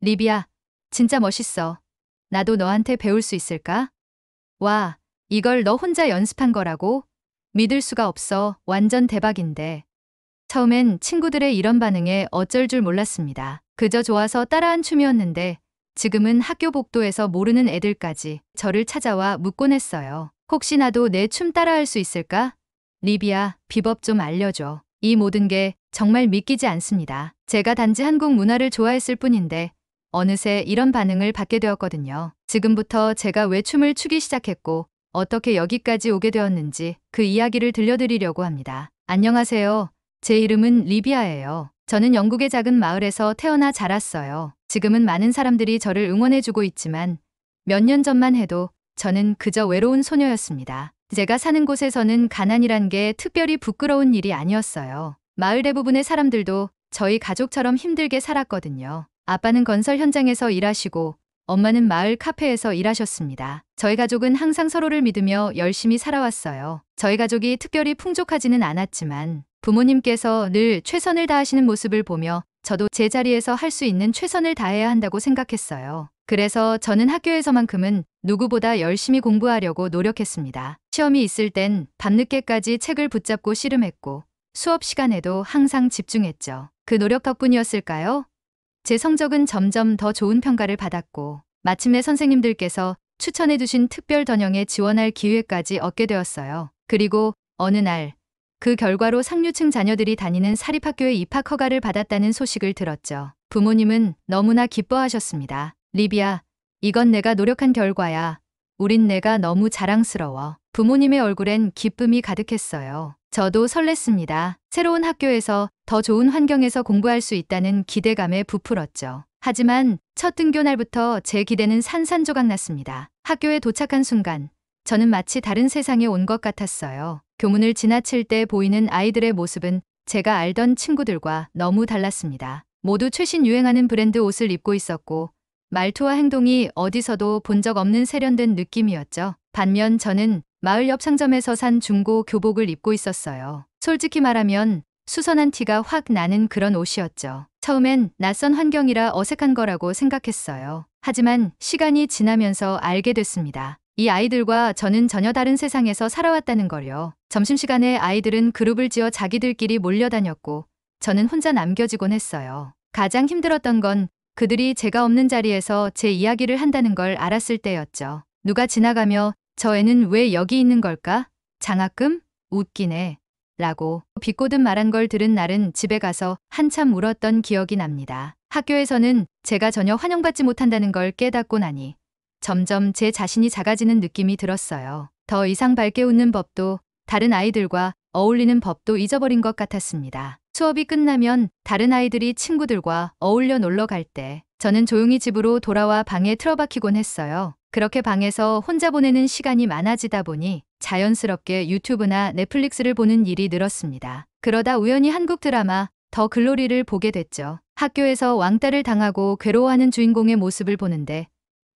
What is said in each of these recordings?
리비야, 진짜 멋있어. 나도 너한테 배울 수 있을까? 와, 이걸 너 혼자 연습한 거라고? 믿을 수가 없어. 완전 대박인데. 처음엔 친구들의 이런 반응에 어쩔 줄 몰랐습니다. 그저 좋아서 따라한 춤이었는데 지금은 학교 복도에서 모르는 애들까지 저를 찾아와 묻곤 했어요. 혹시 나도 내 춤 따라할 수 있을까? 리비야, 비법 좀 알려줘. 이 모든 게 정말 믿기지 않습니다. 제가 단지 한국 문화를 좋아했을 뿐인데 어느새 이런 반응을 받게 되었거든요. 지금부터 제가 왜 춤을 추기 시작했고 어떻게 여기까지 오게 되었는지 그 이야기를 들려드리려고 합니다. 안녕하세요. 제 이름은 리비아예요. 저는 영국의 작은 마을에서 태어나 자랐어요. 지금은 많은 사람들이 저를 응원해주고 있지만 몇 년 전만 해도 저는 그저 외로운 소녀였습니다. 제가 사는 곳에서는 가난이란 게 특별히 부끄러운 일이 아니었어요. 마을 대부분의 사람들도 저희 가족처럼 힘들게 살았거든요. 아빠는 건설 현장에서 일하시고 엄마는 마을 카페에서 일하셨습니다. 저희 가족은 항상 서로를 믿으며 열심히 살아왔어요. 저희 가족이 특별히 풍족하지는 않았지만 부모님께서 늘 최선을 다하시는 모습을 보며 저도 제 자리에서 할 수 있는 최선을 다해야 한다고 생각했어요. 그래서 저는 학교에서만큼은 누구보다 열심히 공부하려고 노력했습니다. 시험이 있을 땐 밤늦게까지 책을 붙잡고 씨름했고 수업 시간에도 항상 집중했죠. 그 노력 덕분이었을까요? 제 성적은 점점 더 좋은 평가를 받았고 마침내 선생님들께서 추천해 주신 특별 전형에 지원할 기회까지 얻게 되었어요. 그리고 어느 날 그 결과로 상류층 자녀들이 다니는 사립학교에 입학 허가를 받았다는 소식을 들었죠. 부모님은 너무나 기뻐하셨습니다. 리비야, 이건 내가 노력한 결과야. 우린 내가 너무 자랑스러워. 부모님의 얼굴엔 기쁨이 가득했어요. 저도 설렜습니다. 새로운 학교에서 더 좋은 환경에서 공부할 수 있다는 기대감에 부풀었죠. 하지만 첫 등교 날부터 제 기대는 산산조각 났습니다. 학교에 도착한 순간 저는 마치 다른 세상에 온 것 같았어요. 교문을 지나칠 때 보이는 아이들의 모습은 제가 알던 친구들과 너무 달랐습니다. 모두 최신 유행하는 브랜드 옷을 입고 있었고 말투와 행동이 어디서도 본 적 없는 세련된 느낌이었죠. 반면 저는 마을 옆 상점에서 산 중고 교복을 입고 있었어요. 솔직히 말하면 수선한 티가 확 나는 그런 옷이었죠. 처음엔 낯선 환경이라 어색한 거라고 생각했어요. 하지만 시간이 지나면서 알게 됐습니다. 이 아이들과 저는 전혀 다른 세상에서 살아왔다는 걸요. 점심시간에 아이들은 그룹을 지어 자기들끼리 몰려다녔고 저는 혼자 남겨지곤 했어요. 가장 힘들었던 건 그들이 제가 없는 자리에서 제 이야기를 한다는 걸 알았을 때였죠. 누가 지나가며 저 애는 왜 여기 있는 걸까? 장학금? 웃기네. 라고 비꼬듯 말한 걸 들은 날은 집에 가서 한참 울었던 기억이 납니다. 학교에서는 제가 전혀 환영받지 못한다는 걸 깨닫고 나니 점점 제 자신이 작아지는 느낌이 들었어요. 더 이상 밝게 웃는 법도 다른 아이들과 어울리는 법도 잊어버린 것 같았습니다. 수업이 끝나면 다른 아이들이 친구들과 어울려 놀러 갈 때 저는 조용히 집으로 돌아와 방에 틀어박히곤 했어요. 그렇게 방에서 혼자 보내는 시간이 많아지다 보니 자연스럽게 유튜브나 넷플릭스를 보는 일이 늘었습니다. 그러다 우연히 한국 드라마 더 글로리를 보게 됐죠. 학교에서 왕따를 당하고 괴로워하는 주인공의 모습을 보는데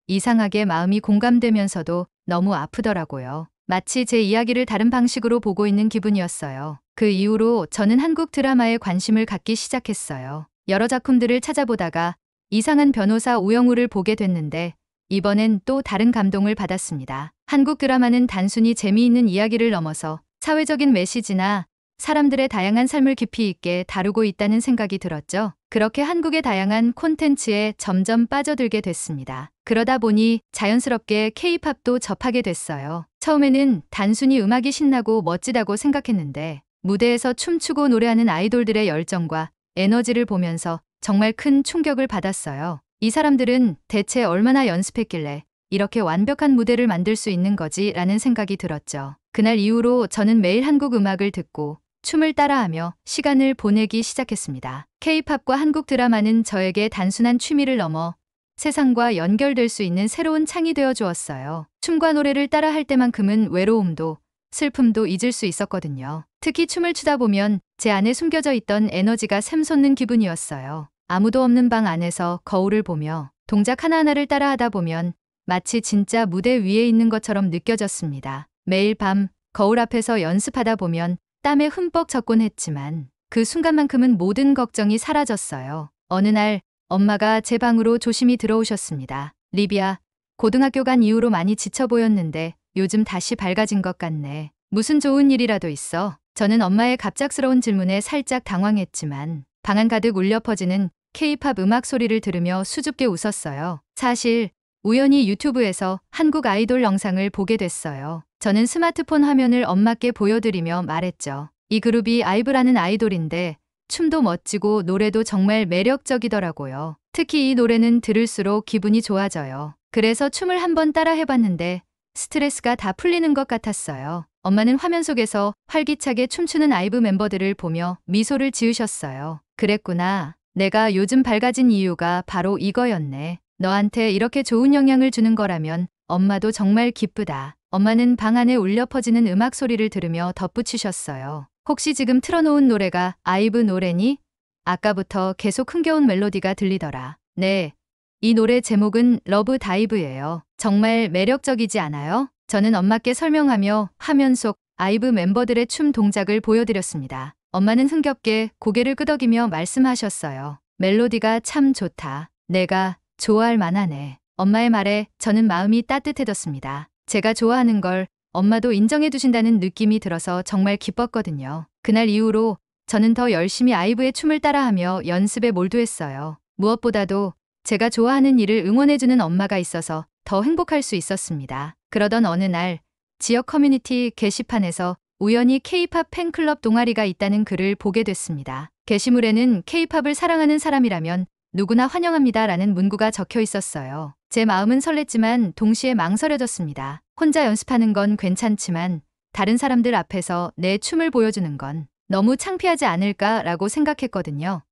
이상하게 마음이 공감되면서도 너무 아프더라고요. 마치 제 이야기를 다른 방식으로 보고 있는 기분이었어요. 그 이후로 저는 한국 드라마에 관심을 갖기 시작했어요. 여러 작품들을 찾아보다가 이상한 변호사 우영우를 보게 됐는데 이번엔 또 다른 감동을 받았습니다. 한국 드라마는 단순히 재미있는 이야기를 넘어서 사회적인 메시지나 사람들의 다양한 삶을 깊이 있게 다루고 있다는 생각이 들었죠. 그렇게 한국의 다양한 콘텐츠에 점점 빠져들게 됐습니다. 그러다 보니 자연스럽게 K-팝도 접하게 됐어요. 처음에는 단순히 음악이 신나고 멋지다고 생각했는데 무대에서 춤추고 노래하는 아이돌들의 열정과 에너지를 보면서 정말 큰 충격을 받았어요. 이 사람들은 대체 얼마나 연습했길래 이렇게 완벽한 무대를 만들 수 있는 거지? 라는 생각이 들었죠. 그날 이후로 저는 매일 한국 음악을 듣고 춤을 따라하며 시간을 보내기 시작했습니다. K-팝과 한국 드라마는 저에게 단순한 취미를 넘어 세상과 연결될 수 있는 새로운 창이 되어 주었어요. 춤과 노래를 따라 할 때만큼은 외로움도 슬픔도 잊을 수 있었거든요. 특히 춤을 추다 보면 제 안에 숨겨져 있던 에너지가 샘솟는 기분이었어요. 아무도 없는 방 안에서 거울을 보며 동작 하나하나를 따라하다 보면 마치 진짜 무대 위에 있는 것처럼 느껴졌습니다. 매일 밤 거울 앞에서 연습하다 보면 땀에 흠뻑 젖곤 했지만 그 순간만큼은 모든 걱정이 사라졌어요. 어느 날 엄마가 제 방으로 조심히 들어오셨습니다. 리비야, 고등학교 간 이후로 많이 지쳐 보였는데 요즘 다시 밝아진 것 같네. 무슨 좋은 일이라도 있어? 저는 엄마의 갑작스러운 질문에 살짝 당황했지만 방 안 가득 울려 퍼지는 K-팝 음악 소리를 들으며 수줍게 웃었어요. 사실 우연히 유튜브에서 한국 아이돌 영상을 보게 됐어요. 저는 스마트폰 화면을 엄마께 보여드리며 말했죠. 이 그룹이 아이브라는 아이돌인데 춤도 멋지고 노래도 정말 매력적이더라고요. 특히 이 노래는 들을수록 기분이 좋아져요. 그래서 춤을 한번 따라 해봤는데 스트레스가 다 풀리는 것 같았어요. 엄마는 화면 속에서 활기차게 춤추는 아이브 멤버들을 보며 미소를 지으셨어요. 그랬구나. 내가 요즘 밝아진 이유가 바로 이거였네. 너한테 이렇게 좋은 영향을 주는 거라면 엄마도 정말 기쁘다. 엄마는 방 안에 울려 퍼지는 음악 소리를 들으며 덧붙이셨어요. 혹시 지금 틀어놓은 노래가 아이브 노래니? 아까부터 계속 흥겨운 멜로디가 들리더라. 네. 이 노래 제목은 러브 다이브예요. 정말 매력적이지 않아요? 저는 엄마께 설명하며 화면 속 아이브 멤버들의 춤 동작을 보여드렸습니다. 엄마는 흥겹게 고개를 끄덕이며 말씀하셨어요. 멜로디가 참 좋다. 내가 좋아할 만하네. 엄마의 말에 저는 마음이 따뜻해졌습니다. 제가 좋아하는 걸 엄마도 인정해 주신다는 느낌이 들어서 정말 기뻤거든요. 그날 이후로 저는 더 열심히 아이브의 춤을 따라하며 연습에 몰두했어요. 무엇보다도 제가 좋아하는 일을 응원해주는 엄마가 있어서 더 행복할 수 있었습니다. 그러던 어느 날 지역 커뮤니티 게시판에서 우연히 K-팝 팬클럽 동아리가 있다는 글을 보게 됐습니다. 게시물에는 K-팝을 사랑하는 사람이라면 누구나 환영합니다라는 문구가 적혀 있었어요. 제 마음은 설렜지만 동시에 망설여졌습니다. 혼자 연습하는 건 괜찮지만 다른 사람들 앞에서 내 춤을 보여주는 건 너무 창피하지 않을까라고 생각했거든요.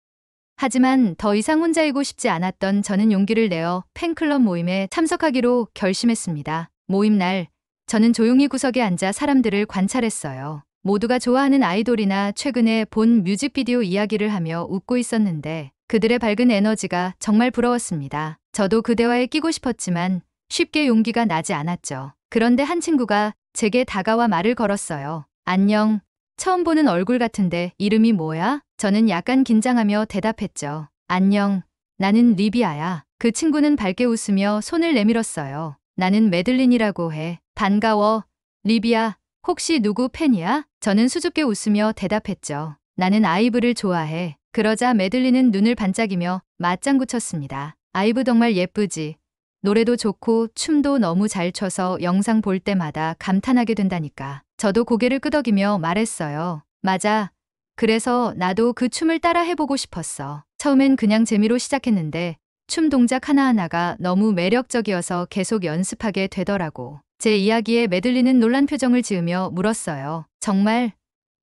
하지만 더 이상 혼자이고 싶지 않았던 저는 용기를 내어 팬클럽 모임에 참석하기로 결심했습니다. 모임 날 저는 조용히 구석에 앉아 사람들을 관찰했어요. 모두가 좋아하는 아이돌이나 최근에 본 뮤직비디오 이야기를 하며 웃고 있었는데 그들의 밝은 에너지가 정말 부러웠습니다. 저도 그 대화에 끼고 싶었지만 쉽게 용기가 나지 않았죠. 그런데 한 친구가 제게 다가와 말을 걸었어요. 안녕. 처음 보는 얼굴 같은데 이름이 뭐야? 저는 약간 긴장하며 대답했죠. 안녕. 나는 리비아야. 그 친구는 밝게 웃으며 손을 내밀었어요. 나는 매들린이라고 해. 반가워. 리비아, 혹시 누구 팬이야? 저는 수줍게 웃으며 대답했죠. 나는 아이브를 좋아해. 그러자 매들린은 눈을 반짝이며 맞장구 쳤습니다. 아이브 정말 예쁘지. 노래도 좋고 춤도 너무 잘 춰서 영상 볼 때마다 감탄하게 된다니까. 저도 고개를 끄덕이며 말했어요. 맞아. 그래서 나도 그 춤을 따라 해보고 싶었어. 처음엔 그냥 재미로 시작했는데 춤 동작 하나하나가 너무 매력적이어서 계속 연습하게 되더라고. 제 이야기에 매들리는 놀란 표정을 지으며 물었어요. 정말?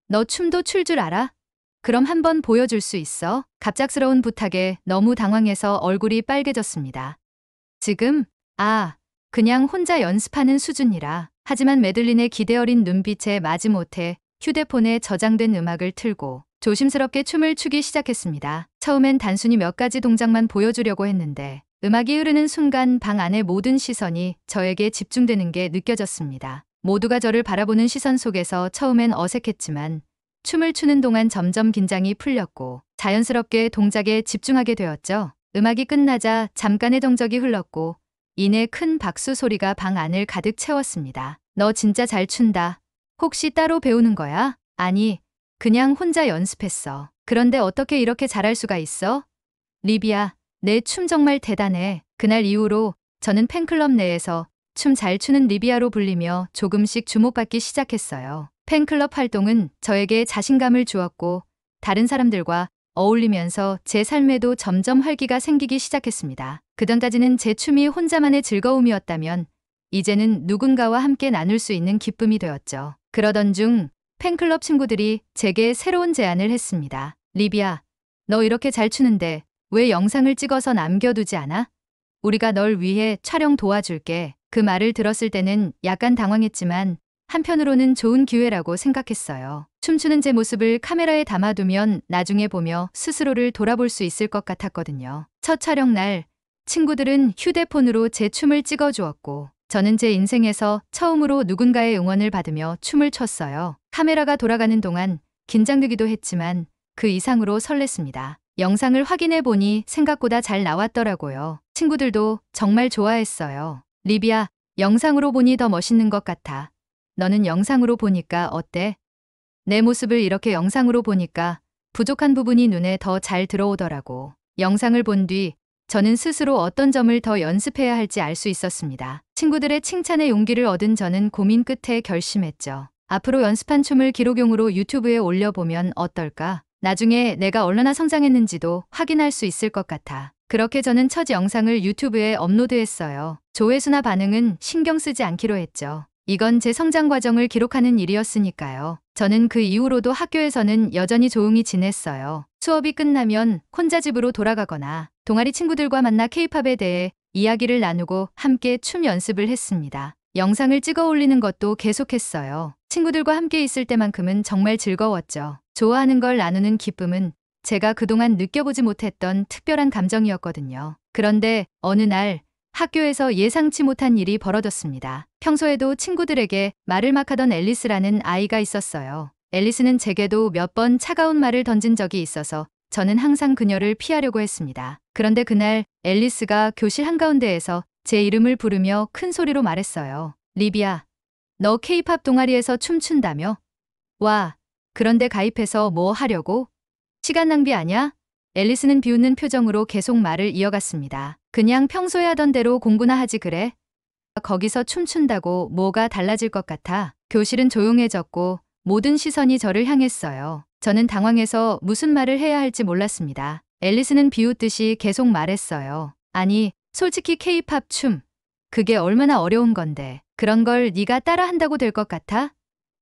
너 춤도 출 줄 알아? 그럼 한번 보여줄 수 있어? 갑작스러운 부탁에 너무 당황해서 얼굴이 빨개졌습니다. 지금? 그냥 혼자 연습하는 수준이라. 하지만 매들린의 기대 어린 눈빛에 마지못해 휴대폰에 저장된 음악을 틀고 조심스럽게 춤을 추기 시작했습니다. 처음엔 단순히 몇 가지 동작만 보여주려고 했는데 음악이 흐르는 순간 방 안의 모든 시선이 저에게 집중되는 게 느껴졌습니다. 모두가 저를 바라보는 시선 속에서 처음엔 어색했지만 춤을 추는 동안 점점 긴장이 풀렸고 자연스럽게 동작에 집중하게 되었죠. 음악이 끝나자 잠깐의 정적이 흘렀고 이내 큰 박수 소리가 방 안을 가득 채웠습니다. 너 진짜 잘 춘다. 혹시 따로 배우는 거야? 아니, 그냥 혼자 연습했어. 그런데 어떻게 이렇게 잘할 수가 있어? 리비아, 내 춤 정말 대단해. 그날 이후로 저는 팬클럽 내에서 춤 잘 추는 리비아로 불리며 조금씩 주목받기 시작했어요. 팬클럽 활동은 저에게 자신감을 주었고 다른 사람들과 어울리면서 제 삶에도 점점 활기가 생기기 시작했습니다. 그전까지는 제 춤이 혼자만의 즐거움이었다면 이제는 누군가와 함께 나눌 수 있는 기쁨이 되었죠. 그러던 중 팬클럽 친구들이 제게 새로운 제안을 했습니다. 리비아, 너 이렇게 잘 추는데 왜 영상을 찍어서 남겨두지 않아? 우리가 널 위해 촬영 도와줄게. 그 말을 들었을 때는 약간 당황했지만 한편으로는 좋은 기회라고 생각했어요. 춤추는 제 모습을 카메라에 담아두면 나중에 보며 스스로를 돌아볼 수 있을 것 같았거든요. 첫 촬영 날 친구들은 휴대폰으로 제 춤을 찍어주었고 저는 제 인생에서 처음으로 누군가의 응원을 받으며 춤을 췄어요. 카메라가 돌아가는 동안 긴장되기도 했지만 그 이상으로 설렜습니다. 영상을 확인해 보니 생각보다 잘 나왔더라고요. 친구들도 정말 좋아했어요. 리비야, 영상으로 보니 더 멋있는 것 같아. 너는 영상으로 보니까 어때? 내 모습을 이렇게 영상으로 보니까 부족한 부분이 눈에 더 잘 들어오더라고. 영상을 본 뒤 저는 스스로 어떤 점을 더 연습해야 할지 알 수 있었습니다. 친구들의 칭찬에 용기를 얻은 저는 고민 끝에 결심했죠. 앞으로 연습한 춤을 기록용으로 유튜브에 올려보면 어떨까? 나중에 내가 얼마나 성장했는지도 확인할 수 있을 것 같아. 그렇게 저는 첫 영상을 유튜브에 업로드했어요. 조회수나 반응은 신경 쓰지 않기로 했죠. 이건 제 성장 과정을 기록하는 일이었으니까요. 저는 그 이후로도 학교에서는 여전히 조용히 지냈어요. 수업이 끝나면 혼자 집으로 돌아가거나 동아리 친구들과 만나 케이팝에 대해 이야기를 나누고 함께 춤 연습을 했습니다. 영상을 찍어 올리는 것도 계속했어요. 친구들과 함께 있을 때만큼은 정말 즐거웠죠. 좋아하는 걸 나누는 기쁨은 제가 그동안 느껴보지 못했던 특별한 감정이었거든요. 그런데 어느 날 학교에서 예상치 못한 일이 벌어졌습니다. 평소에도 친구들에게 말을 막 하던 앨리스라는 아이가 있었어요. 앨리스는 제게도 몇 번 차가운 말을 던진 적이 있어서 저는 항상 그녀를 피하려고 했습니다. 그런데 그날 앨리스가 교실 한가운데에서 제 이름을 부르며 큰 소리로 말했어요. 리비야, 너 케이팝 동아리에서 춤춘다며? 와, 그런데 가입해서 뭐 하려고? 시간 낭비 아냐? 앨리스는 비웃는 표정으로 계속 말을 이어갔습니다. 그냥 평소에 하던 대로 공부나 하지 그래? 거기서 춤춘다고 뭐가 달라질 것 같아? 교실은 조용해졌고 모든 시선이 저를 향했어요. 저는 당황해서 무슨 말을 해야 할지 몰랐습니다. 앨리스는 비웃듯이 계속 말했어요. 아니, 솔직히 케이팝 춤. 그게 얼마나 어려운 건데. 그런 걸 네가 따라한다고 될 것 같아?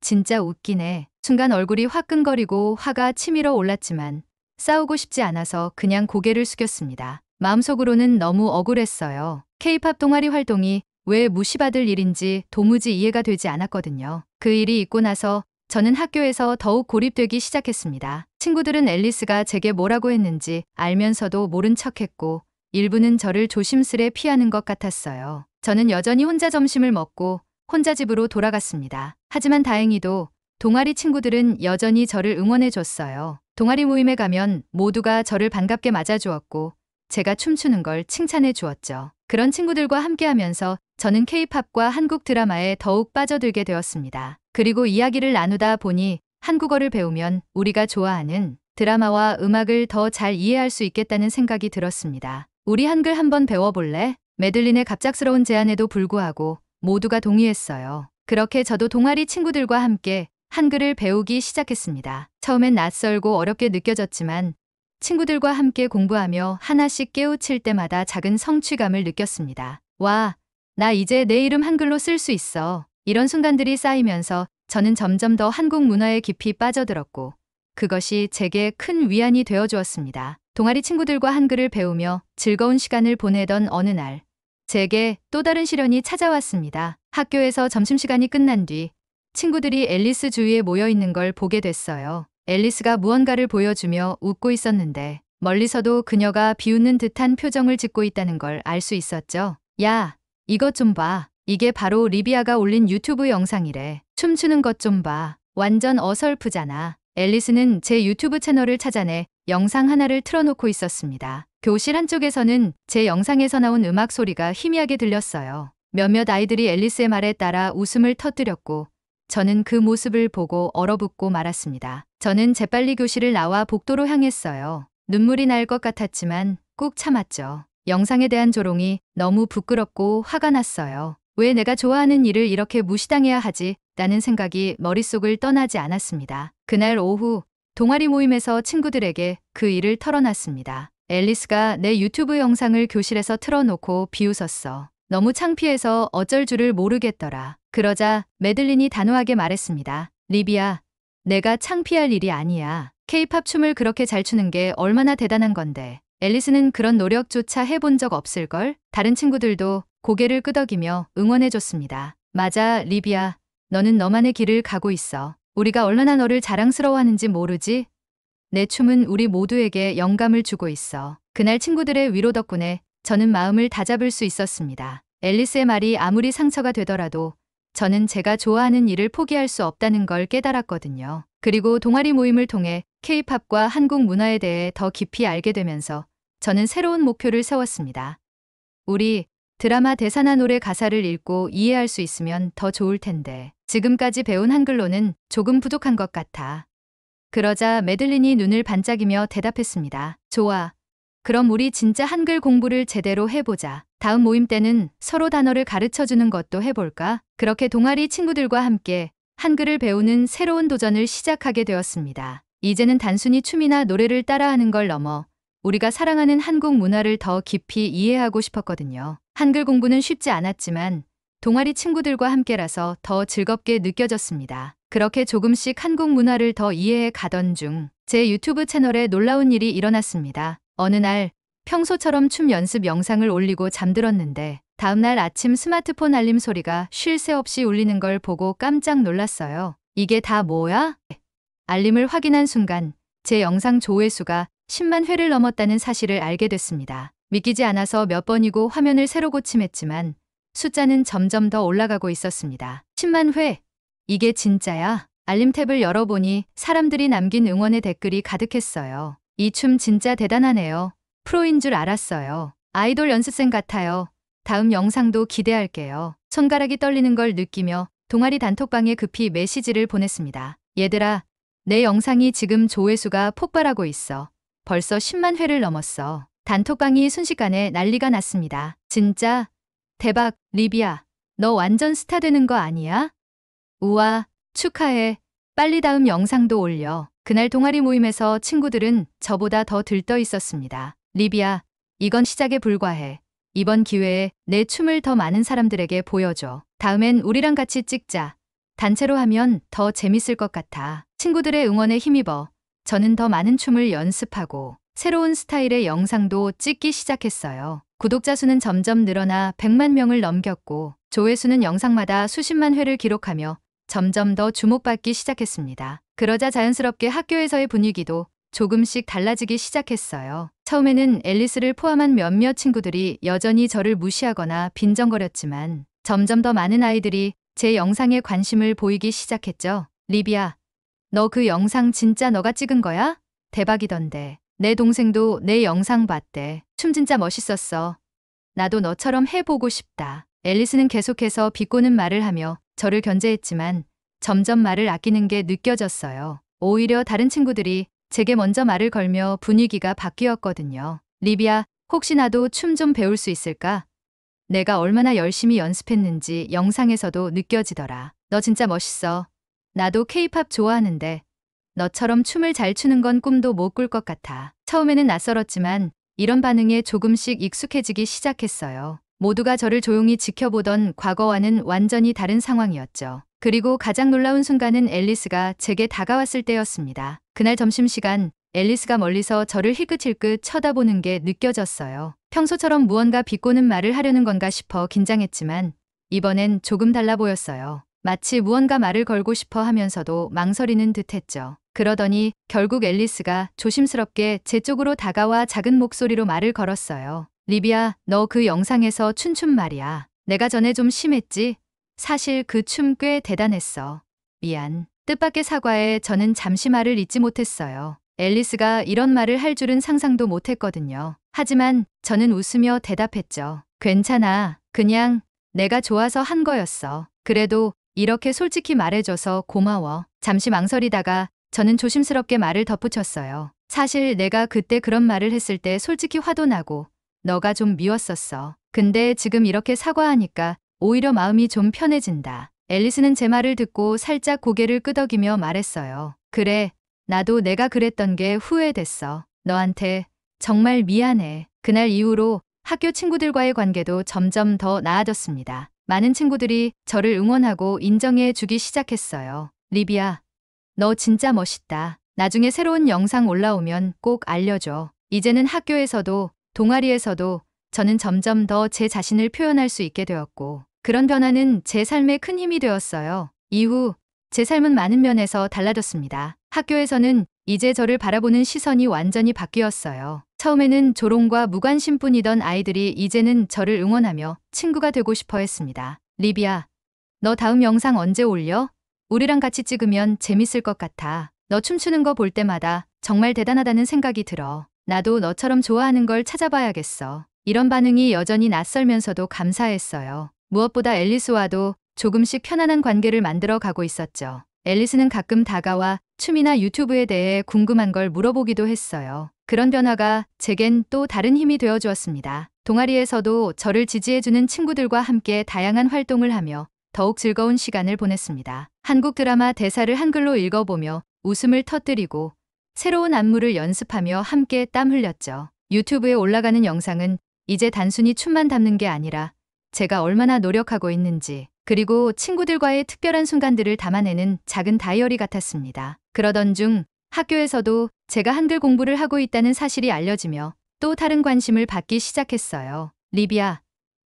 진짜 웃기네. 순간 얼굴이 화끈거리고 화가 치밀어 올랐지만 싸우고 싶지 않아서 그냥 고개를 숙였습니다. 마음속으로는 너무 억울했어요. 케이팝 동아리 활동이 왜 무시받을 일인지 도무지 이해가 되지 않았거든요. 그 일이 있고 나서 저는 학교에서 더욱 고립되기 시작했습니다. 친구들은 앨리스가 제게 뭐라고 했는지 알면서도 모른 척했고 일부는 저를 조심스레 피하는 것 같았어요. 저는 여전히 혼자 점심을 먹고 혼자 집으로 돌아갔습니다. 하지만 다행히도 동아리 친구들은 여전히 저를 응원해줬어요. 동아리 모임에 가면 모두가 저를 반갑게 맞아주었고 제가 춤추는 걸 칭찬해 주었죠. 그런 친구들과 함께하면서 저는 케이팝과 한국 드라마에 더욱 빠져들게 되었습니다. 그리고 이야기를 나누다 보니 한국어를 배우면 우리가 좋아하는 드라마와 음악을 더 잘 이해할 수 있겠다는 생각이 들었습니다. 우리 한글 한번 배워볼래? 매들린의 갑작스러운 제안에도 불구하고 모두가 동의했어요. 그렇게 저도 동아리 친구들과 함께 한글을 배우기 시작했습니다. 처음엔 낯설고 어렵게 느껴졌지만 친구들과 함께 공부하며 하나씩 깨우칠 때마다 작은 성취감을 느꼈습니다. 와, 나 이제 내 이름 한글로 쓸 수 있어. 이런 순간들이 쌓이면서 저는 점점 더 한국 문화에 깊이 빠져들었고 그것이 제게 큰 위안이 되어 주었습니다. 동아리 친구들과 한글을 배우며 즐거운 시간을 보내던 어느 날 제게 또 다른 시련이 찾아왔습니다. 학교에서 점심시간이 끝난 뒤 친구들이 앨리스 주위에 모여 있는 걸 보게 됐어요. 앨리스가 무언가를 보여주며 웃고 있었는데 멀리서도 그녀가 비웃는 듯한 표정을 짓고 있다는 걸 알 수 있었죠. 야, 이것 좀 봐. 이게 바로 리비아가 올린 유튜브 영상이래. 춤추는 것 좀 봐. 완전 어설프잖아. 앨리스는 제 유튜브 채널을 찾아내 영상 하나를 틀어놓고 있었습니다. 교실 한쪽에서는 제 영상에서 나온 음악 소리가 희미하게 들렸어요. 몇몇 아이들이 앨리스의 말에 따라 웃음을 터뜨렸고 저는 그 모습을 보고 얼어붙고 말았습니다. 저는 재빨리 교실을 나와 복도로 향했어요. 눈물이 날 것 같았지만 꾹 참았죠. 영상에 대한 조롱이 너무 부끄럽고 화가 났어요. 왜 내가 좋아하는 일을 이렇게 무시당해야 하지? 라는 생각이 머릿속을 떠나지 않았습니다. 그날 오후 동아리 모임에서 친구들에게 그 일을 털어놨습니다. 앨리스가 내 유튜브 영상을 교실에서 틀어놓고 비웃었어. 너무 창피해서 어쩔 줄을 모르겠더라. 그러자 매들린이 단호하게 말했습니다. 리비야, 내가 창피할 일이 아니야. 케이팝 춤을 그렇게 잘 추는 게 얼마나 대단한 건데. 앨리스는 그런 노력조차 해본 적 없을걸? 다른 친구들도 고개를 끄덕이며 응원해줬습니다. 맞아, 리비야. 너는 너만의 길을 가고 있어. 우리가 얼마나 너를 자랑스러워하는지 모르지? 내 춤은 우리 모두에게 영감을 주고 있어. 그날 친구들의 위로 덕분에 저는 마음을 다잡을 수 있었습니다. 앨리스의 말이 아무리 상처가 되더라도 저는 제가 좋아하는 일을 포기할 수 없다는 걸 깨달았거든요. 그리고 동아리 모임을 통해 K-팝과 한국 문화에 대해 더 깊이 알게 되면서 저는 새로운 목표를 세웠습니다. 우리 드라마 대사나 노래 가사를 읽고 이해할 수 있으면 더 좋을 텐데 지금까지 배운 한글로는 조금 부족한 것 같아. 그러자 매들린이 눈을 반짝이며 대답했습니다. 좋아. 그럼 우리 진짜 한글 공부를 제대로 해보자. 다음 모임 때는 서로 단어를 가르쳐주는 것도 해볼까? 그렇게 동아리 친구들과 함께 한글을 배우는 새로운 도전을 시작하게 되었습니다. 이제는 단순히 춤이나 노래를 따라하는 걸 넘어 우리가 사랑하는 한국 문화를 더 깊이 이해하고 싶었거든요. 한글 공부는 쉽지 않았지만 동아리 친구들과 함께라서 더 즐겁게 느껴졌습니다. 그렇게 조금씩 한국 문화를 더 이해해 가던 중 제 유튜브 채널에 놀라운 일이 일어났습니다. 어느 날 평소처럼 춤 연습 영상을 올리고 잠들었는데 다음날 아침 스마트폰 알림 소리가 쉴 새 없이 울리는 걸 보고 깜짝 놀랐어요. 이게 다 뭐야? 알림을 확인한 순간 제 영상 조회수가 10만 회를 넘었다는 사실을 알게 됐습니다. 믿기지 않아서 몇 번이고 화면을 새로 고침했지만 숫자는 점점 더 올라가고 있었습니다. 10만 회! 이게 진짜야? 알림 탭을 열어보니 사람들이 남긴 응원의 댓글이 가득했어요. 이 춤 진짜 대단하네요. 프로인 줄 알았어요. 아이돌 연습생 같아요. 다음 영상도 기대할게요. 손가락이 떨리는 걸 느끼며 동아리 단톡방에 급히 메시지를 보냈습니다. 얘들아, 내 영상이 지금 조회수가 폭발하고 있어. 벌써 10만 회를 넘었어. 단톡방이 순식간에 난리가 났습니다. 진짜? 대박, 리비야. 너 완전 스타 되는 거 아니야? 우와, 축하해. 빨리 다음 영상도 올려. 그날 동아리 모임에서 친구들은 저보다 더 들떠 있었습니다. 리비야, 이건 시작에 불과해. 이번 기회에 내 춤을 더 많은 사람들에게 보여줘. 다음엔 우리랑 같이 찍자. 단체로 하면 더 재밌을 것 같아. 친구들의 응원에 힘입어 저는 더 많은 춤을 연습하고 새로운 스타일의 영상도 찍기 시작했어요. 구독자 수는 점점 늘어나 100만 명을 넘겼고 조회수는 영상마다 수십만 회를 기록하며 점점 더 주목받기 시작했습니다. 그러자 자연스럽게 학교에서의 분위기도 조금씩 달라지기 시작했어요. 처음에는 앨리스를 포함한 몇몇 친구들이 여전히 저를 무시하거나 빈정거렸지만 점점 더 많은 아이들이 제 영상에 관심을 보이기 시작했죠. 리비야, 너 그 영상 진짜 너가 찍은 거야? 대박이던데. 내 동생도 내 영상 봤대. 춤 진짜 멋있었어. 나도 너처럼 해보고 싶다. 앨리스는 계속해서 비꼬는 말을 하며 저를 견제했지만 점점 말을 아끼는 게 느껴졌어요. 오히려 다른 친구들이 제게 먼저 말을 걸며 분위기가 바뀌었거든요. 리비야, 혹시 나도 춤 좀 배울 수 있을까? 내가 얼마나 열심히 연습했는지 영상에서도 느껴지더라. 너 진짜 멋있어. 나도 K-팝 좋아하는데 너처럼 춤을 잘 추는 건 꿈도 못 꿀 것 같아. 처음에는 낯설었지만 이런 반응에 조금씩 익숙해지기 시작했어요. 모두가 저를 조용히 지켜보던 과거와는 완전히 다른 상황이었죠. 그리고 가장 놀라운 순간은 앨리스가 제게 다가왔을 때였습니다. 그날 점심시간 앨리스가 멀리서 저를 힐끗힐끗 쳐다보는 게 느껴졌어요. 평소처럼 무언가 비꼬는 말을 하려는 건가 싶어 긴장했지만 이번엔 조금 달라 보였어요. 마치 무언가 말을 걸고 싶어 하면서도 망설이는 듯했죠. 그러더니 결국 앨리스가 조심스럽게 제 쪽으로 다가와 작은 목소리로 말을 걸었어요. 리비야, 너 그 영상에서 춘 춤 말이야. 내가 전에 좀 심했지? 사실 그 춤 꽤 대단했어. 미안. 뜻밖의 사과에 저는 잠시 말을 잇지 못했어요. 앨리스가 이런 말을 할 줄은 상상도 못했거든요. 하지만 저는 웃으며 대답했죠. 괜찮아. 그냥 내가 좋아서 한 거였어. 그래도 이렇게 솔직히 말해줘서 고마워. 잠시 망설이다가 저는 조심스럽게 말을 덧붙였어요. 사실 내가 그때 그런 말을 했을 때 솔직히 화도 나고 너가 좀 미웠었어. 근데 지금 이렇게 사과하니까 오히려 마음이 좀 편해진다. 앨리스는 제 말을 듣고 살짝 고개를 끄덕이며 말했어요. 그래, 나도 내가 그랬던 게 후회됐어. 너한테 정말 미안해. 그날 이후로 학교 친구들과의 관계도 점점 더 나아졌습니다. 많은 친구들이 저를 응원하고 인정해 주기 시작했어요. 리비야, 너 진짜 멋있다. 나중에 새로운 영상 올라오면 꼭 알려줘. 이제는 학교에서도 동아리에서도 저는 점점 더 제 자신을 표현할 수 있게 되었고 그런 변화는 제 삶에 큰 힘이 되었어요. 이후 제 삶은 많은 면에서 달라졌습니다. 학교에서는 이제 저를 바라보는 시선이 완전히 바뀌었어요. 처음에는 조롱과 무관심뿐이던 아이들이 이제는 저를 응원하며 친구가 되고 싶어 했습니다. 리비야, 너 다음 영상 언제 올려? 우리랑 같이 찍으면 재밌을 것 같아. 너 춤추는 거 볼 때마다 정말 대단하다는 생각이 들어. 나도 너처럼 좋아하는 걸 찾아봐야겠어. 이런 반응이 여전히 낯설면서도 감사했어요. 무엇보다 앨리스와도 조금씩 편안한 관계를 만들어 가고 있었죠. 앨리스는 가끔 다가와 춤이나 유튜브에 대해 궁금한 걸 물어보기도 했어요. 그런 변화가 제겐 또 다른 힘이 되어 주었습니다. 동아리에서도 저를 지지해주는 친구들과 함께 다양한 활동을 하며 더욱 즐거운 시간을 보냈습니다. 한국 드라마 대사를 한글로 읽어보며 웃음을 터뜨리고 새로운 안무를 연습하며 함께 땀 흘렸죠. 유튜브에 올라가는 영상은 이제 단순히 춤만 담는 게 아니라 제가 얼마나 노력하고 있는지, 그리고 친구들과의 특별한 순간들을 담아내는 작은 다이어리 같았습니다. 그러던 중 학교에서도 제가 한글 공부를 하고 있다는 사실이 알려지며 또 다른 관심을 받기 시작했어요. 리비야,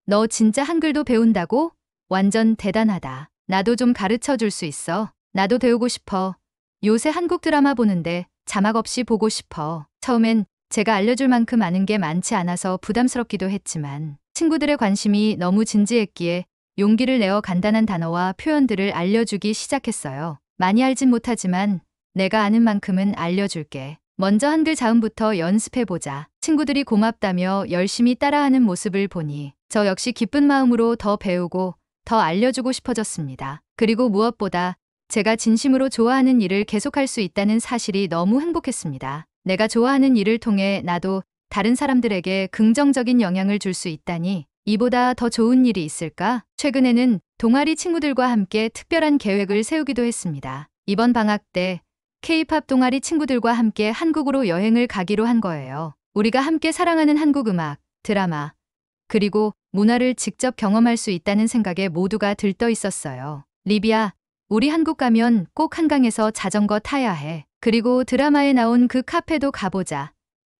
너 진짜 한글도 배운다고? 완전 대단하다. 나도 좀 가르쳐 줄 수 있어? 나도 배우고 싶어. 요새 한국 드라마 보는데 자막 없이 보고 싶어. 처음엔 제가 알려줄 만큼 아는 게 많지 않아서 부담스럽기도 했지만 친구들의 관심이 너무 진지했기에 용기를 내어 간단한 단어와 표현들을 알려주기 시작했어요. 많이 알진 못하지만 내가 아는 만큼은 알려줄게. 먼저 한글 자음부터 연습해보자. 친구들이 고맙다며 열심히 따라하는 모습을 보니 저 역시 기쁜 마음으로 더 배우고 더 알려주고 싶어졌습니다. 그리고 무엇보다 제가 진심으로 좋아하는 일을 계속할 수 있다는 사실이 너무 행복했습니다. 내가 좋아하는 일을 통해 나도 다른 사람들에게 긍정적인 영향을 줄 수 있다니 이보다 더 좋은 일이 있을까? 최근에는 동아리 친구들과 함께 특별한 계획을 세우기도 했습니다. 이번 방학 때 K-팝 동아리 친구들과 함께 한국으로 여행을 가기로 한 거예요. 우리가 함께 사랑하는 한국 음악, 드라마, 그리고 문화를 직접 경험할 수 있다는 생각에 모두가 들떠 있었어요. 리비야, 우리 한국 가면 꼭 한강에서 자전거 타야 해. 그리고 드라마에 나온 그 카페도 가보자.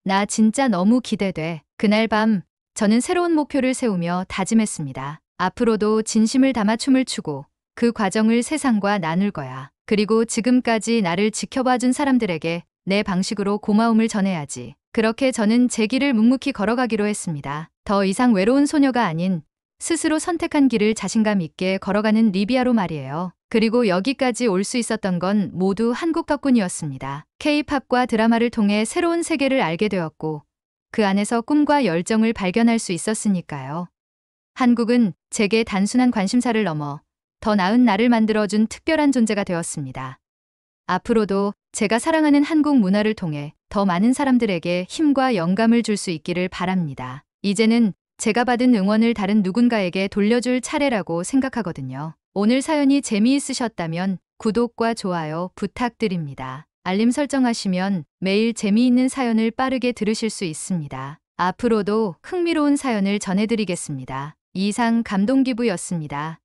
나 진짜 너무 기대돼. 그날 밤 저는 새로운 목표를 세우며 다짐했습니다. 앞으로도 진심을 담아 춤을 추고 그 과정을 세상과 나눌 거야. 그리고 지금까지 나를 지켜봐준 사람들에게 내 방식으로 고마움을 전해야지. 그렇게 저는 제 길을 묵묵히 걸어가기로 했습니다. 더 이상 외로운 소녀가 아닌 스스로 선택한 길을 자신감 있게 걸어가는 리비아로 말이에요. 그리고 여기까지 올 수 있었던 건 모두 한국 덕분이었습니다. K-팝과 드라마를 통해 새로운 세계를 알게 되었고 그 안에서 꿈과 열정을 발견할 수 있었으니까요. 한국은 제게 단순한 관심사를 넘어 더 나은 나를 만들어준 특별한 존재가 되었습니다. 앞으로도 제가 사랑하는 한국 문화를 통해 더 많은 사람들에게 힘과 영감을 줄 수 있기를 바랍니다. 이제는 제가 받은 응원을 다른 누군가에게 돌려줄 차례라고 생각하거든요. 오늘 사연이 재미있으셨다면 구독과 좋아요 부탁드립니다. 알림 설정하시면 매일 재미있는 사연을 빠르게 들으실 수 있습니다. 앞으로도 흥미로운 사연을 전해드리겠습니다. 이상 감동기부였습니다.